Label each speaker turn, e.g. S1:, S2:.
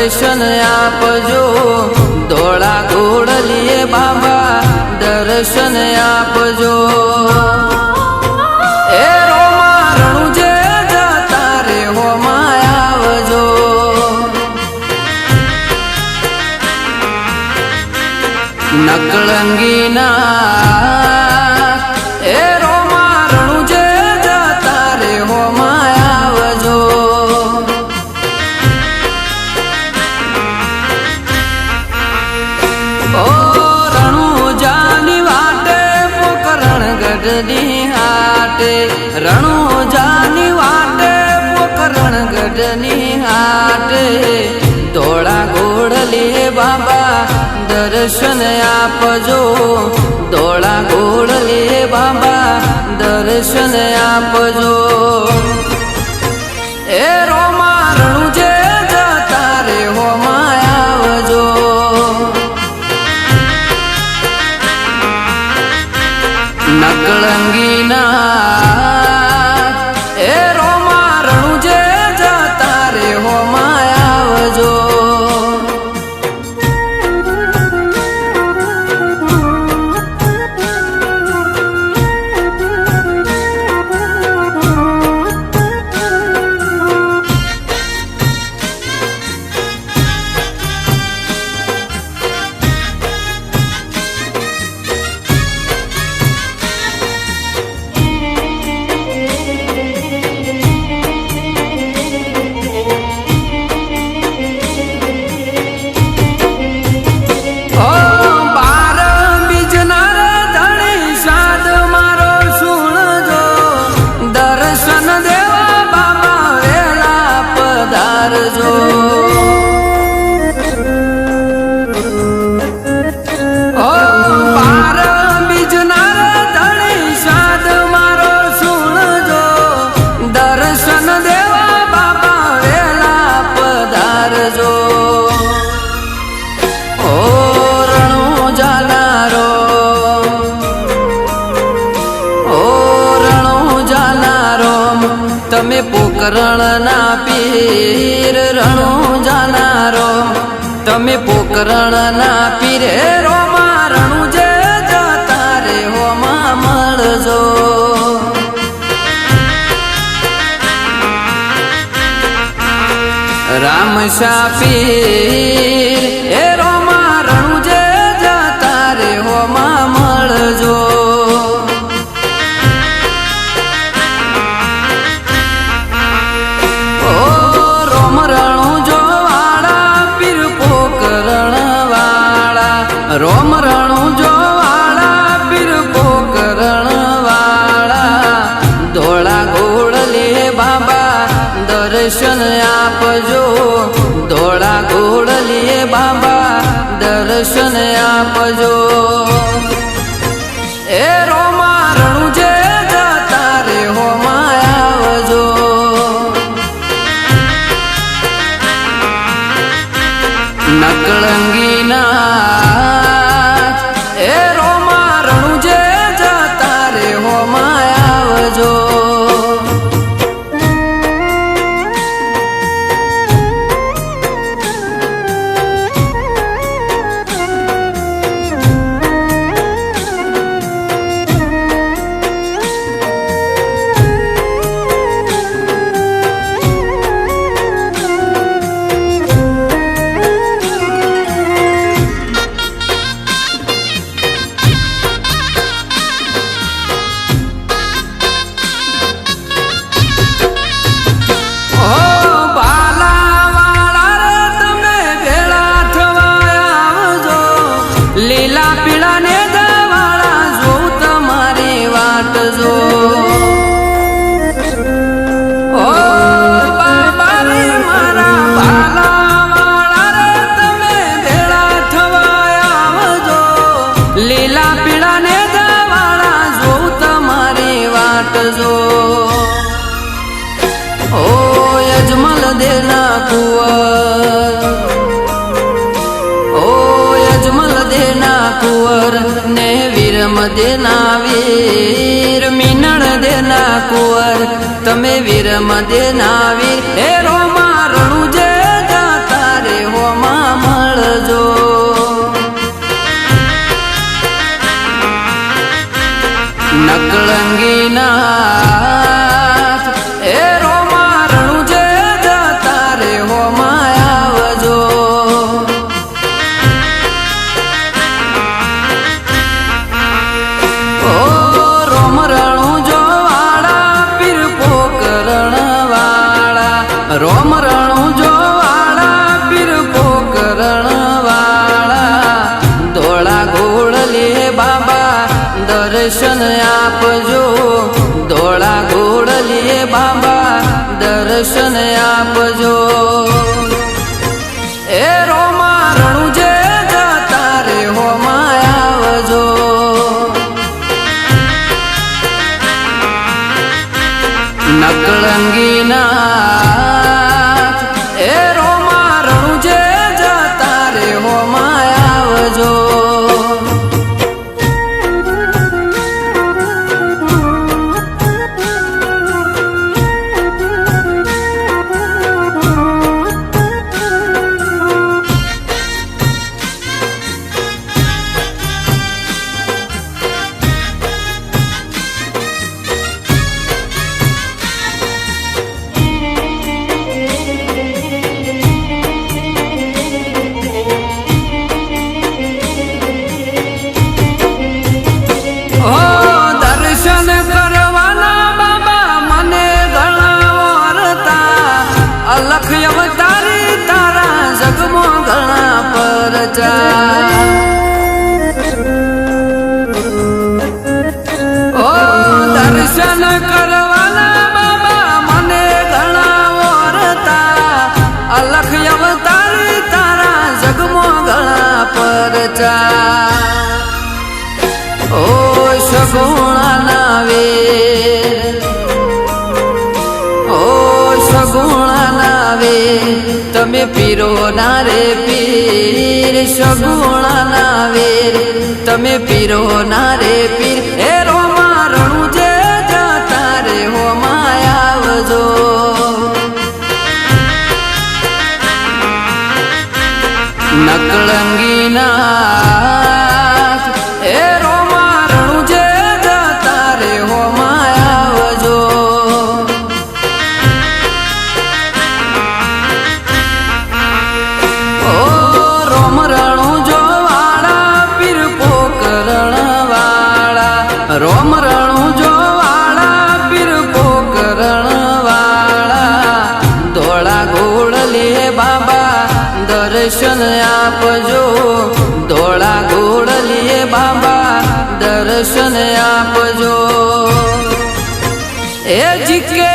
S1: દર્શન આપજો ધોળા ઘોડલીએ બાબા દર્શન આપજો એ રોમા રણુજે જતા રે હોમાં આવજો નકળંગીના એ રોમા રણુજે જતા રે હોમાં આવજો ઓ રણુજાની વાટે પોકરણ ગઢની હાટે રણુજાની વાટે પોકરણ ગઢની હાટે ધોળા ઘોડલીએ બાબા દર્શન આપજો ધોળા ઘોડલીએ બાબા દર્શન આપજો એ રોમા રણુજે જતા રે હોમાં આવજો નકળંગીના એ રોમા રણુજે જતા રે હોમાં આવજો તમે પોકરણના પીર રણુજાના રોમ તમે પોકરણના પીર રોમા રણુજે જતા રે હોમાં મળજો રામશા પીર એ રોમા રણુજે જતા રે હોમાં મળજો રોમ રણુજો વાળા પીર પોકરણ વાળા ધોળા ઘોડલીએ બાબા દર્શન આપજો ધોળા ઘોડલીએ બાબા દર્શન આપજો એ રોમા રણુજે જતા રે હોમાં આવજો નકળંગીના એ રોમા રણુજે જતા રે હોમાં આવજો લીલા પીળા ને દવાળા જોઉં તમારી વાટ જો ઓ બાબા રે મારા ભાલા વાળા રે તમે ભેળા થવાયા આવજો લીલા પીળા ને દવાળા જોઉં તમારી વાટ જો ઓ યજમલ દેના કુંવર कुंवर ने वीर मदेना वीर मीनण देना कुंवर तमे वीर मदेना वीर हे रोमा रणुजे जाता रे हो રોમ રણું જો વાળા પીર પોકરણ વાળા ધોળા ઘોડલે બાબા દર્શન આપજો ધોળા ઘોડલે બાબા દર્શન આપજો એ રોમા રણું જે જતા રે હોમાં આવજો નકળંગી નાથ એ રોમા રણું જે જતા રે હોમાં આવજો અલખ અવતારી તારા જગમાં ઘણા પરચા ઓ દર્શન કરવાના બાબા મને ઘણા વરતા અલખ અવતારી તારા જગમાં ઘણા પરચા ઓ સગુણા વેર સગુણા તમે પીરો ના રે પીર સગુણા ના વેર તમે પીરો ના રે પીર એ રોમા રણું જે જતા રે હોમાં આવજો નકળંગી નાથ એ રોમા રણું જે જતા રે હોમાં આવજો રોમ રણું જો વાળા પીર પોકરણ વાળા ધોળા ઘોડલે બાબા દર્શન આપજો ધોળા ઘોડલે બાબા દર્શન આપજો એ જીકે